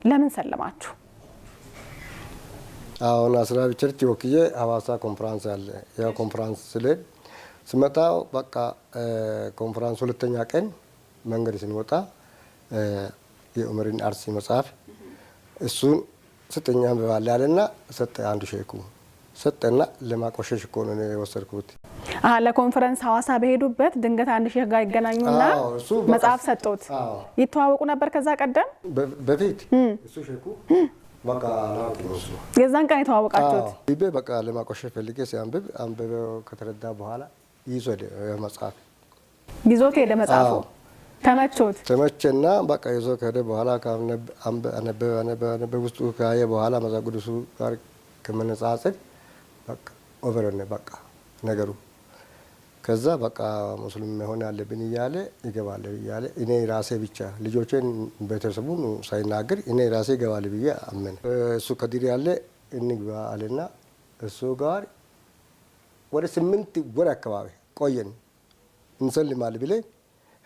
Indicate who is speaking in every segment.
Speaker 1: ለምን ሰለማችሁ?
Speaker 2: አሁን አስራቢ ቸርች ወክዬ ሐዋሳ ኮንፈረንስ አለ። ያ ኮንፈረንስ ስለድ ስመጣው በቃ ኮንፈረንስ ሁለተኛ ቀን መንገድ ስንወጣ የዑመርን አርሲ መጽሐፍ እሱን ሰጠኛ በባለ ያለና ሰጠ አንዱ ሼኩ ሰጠና ለማቆሸሽ እኮ ነው የወሰድኩት።
Speaker 1: ለኮንፈረንስ ሐዋሳ በሄዱበት ድንገት አንድ ሼክ ጋር ይገናኙና መጽሐፍ ሰጡት። ይተዋወቁ ነበር ከዛ ቀደም
Speaker 2: በፊት እሱ ሼኩ በቃ ነው
Speaker 1: የዛን ቀን የተዋወቃችሁት?
Speaker 2: ይበ በቃ ለማቆሸሽ ፈልጌ ሲያንብብ አንብበው ከተረዳ በኋላ ይዞት መጽሐፍ
Speaker 1: ይዞት ሄደ። መጽሐፉ ተመቸና በቃ ይዞ ከሄደ በኋላ አነበበ ውስጡ ካየ በኋላ መጽሐፍ ቅዱሱ ጋር ከመነጻጸር በቃ ኦቨርነ በቃ ነገሩ ከዛ በቃ ሙስሊም መሆን አለብን እያለ ይገባል እያለ እኔ ራሴ ብቻ ልጆቼን ቤተሰቡን ሳይናገር እኔ ራሴ ይገባል ብዬ አመነ። እሱ ከዲር ያለ እንግባ አለና እሱ ጋር ወደ 8 ወር አካባቢ ቆየን። እንሰልማል ብለ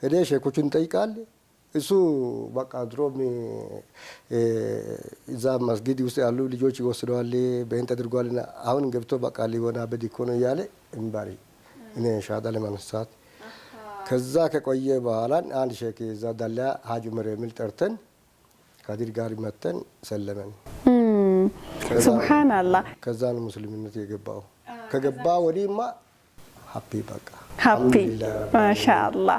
Speaker 1: ሄደ ሼኮቹን ጠይቃል። እሱ በቃ ድሮም እዛ መስጊድ ውስጥ ያሉ ልጆች ይወስደዋል በእንት አድርጓልና አሁን ገብቶ በቃ ሊሆና በዲኮ ነው እያለ እንባሪ እኔ ሻዳ ለማንሳት ከዛ ከቆየ በኋላ አንድ ሼክ እዛ ዳላ ሀጅ ዑመር የሚል ጠርተን ከዲር ጋር መተን ሰለመን። ሱብሃንአላህ።
Speaker 2: ከዛ ነው ሙስሊምነት የገባው። ከገባ ወዲህማ ሃፒ በቃ
Speaker 1: ሃፒ ማሻአላህ።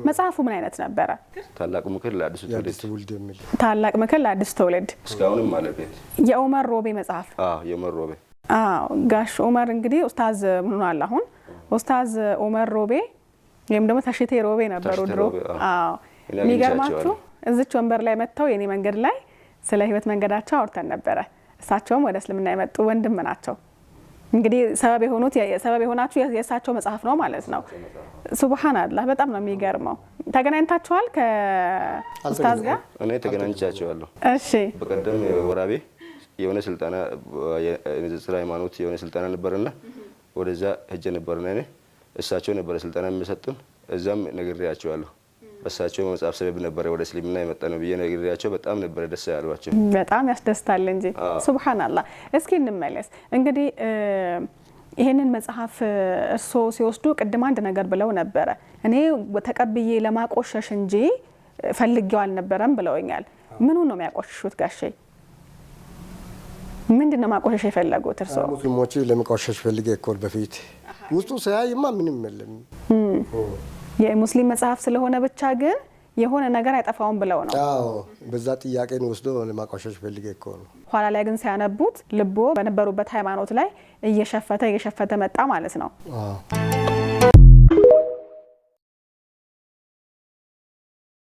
Speaker 1: መጽሐፉ ምን አይነት ነበረ?
Speaker 3: ታላቅ ምክር ለአዲስ
Speaker 2: ትውልድ የሚል
Speaker 1: ታላቅ ምክር ለአዲስ ትውልድ
Speaker 3: እስካሁንም ማለት ነው።
Speaker 1: የዑመር ሮቤ መጽሐፍ።
Speaker 3: የዑመር ሮቤ
Speaker 1: ጋሽ ዑመር እንግዲህ ኡስታዝ ምን ሆኗል አሁን? ኡስታዝ ዑመር ሮቤ ወይም ደግሞ ተሽቴ ሮቤ ነበሩ ድሮ። የሚገርማችሁ እዚች ወንበር ላይ መጥተው የኔ መንገድ ላይ ስለ ህይወት መንገዳቸው አውርተን ነበረ። እሳቸውም ወደ እስልምና የመጡ ወንድም ናቸው። እንግዲህ ሰበብ የሆናችሁ የእሳቸው መጽሐፍ ነው ማለት ነው። ሱብሃንአላህ በጣም ነው የሚገርመው። ተገናኝታችኋል ከኡስታዝ ጋር?
Speaker 3: እኔ ተገናኝቻቸዋለሁ።
Speaker 1: እሺ።
Speaker 3: በቀደም ወራቤ የሆነ ስልጣና የንጽጽር ሃይማኖት የሆነ ስልጣና ነበርና ወደዛ ሄጄ ነበርና እኔ እሳቸው ነበር ስልጣና የሚሰጡን። እዛም ነግሬያቸዋለሁ። በእሳቸው መጽሐፍ ሰበብ ነበር ወደ እስልምና የመጣ ነው ብዬ ነግሬያቸው በጣም ነበር ደስ ያሏቸው። በጣም
Speaker 1: ያስደስታል እንጂ ሱብሃንአላህ። እስኪ እንመለስ እንግዲህ ይሄንን መጽሐፍ እርሶ ሲወስዱ ቅድም አንድ ነገር ብለው ነበረ። እኔ ተቀብዬ ለማቆሸሽ እንጂ ፈልጌው አልነበረም ብለውኛል። ምኑ ነው የሚያቆሽሹት ጋሼ? ምንድነው ማቆሸሽ የፈለጉት እርሶ?
Speaker 2: ሙስሊሞች ለማቆሸሽ ፈልጌ እኮ በፊት ውስጡ ሳያይማ ምንም የለም።
Speaker 1: የሙስሊም መጽሐፍ ስለሆነ ብቻ ግን የሆነ ነገር አይጠፋውም ብለው ነው።
Speaker 2: አዎ በዛ ጥያቄን ወስዶ ለማቆሸሽ ፈልጌ እኮ ነው።
Speaker 1: ኋላ ላይ ግን ሲያነቡት ልቦ በነበሩበት ሃይማኖት ላይ እየሸፈተ መጣ ማለት ነው።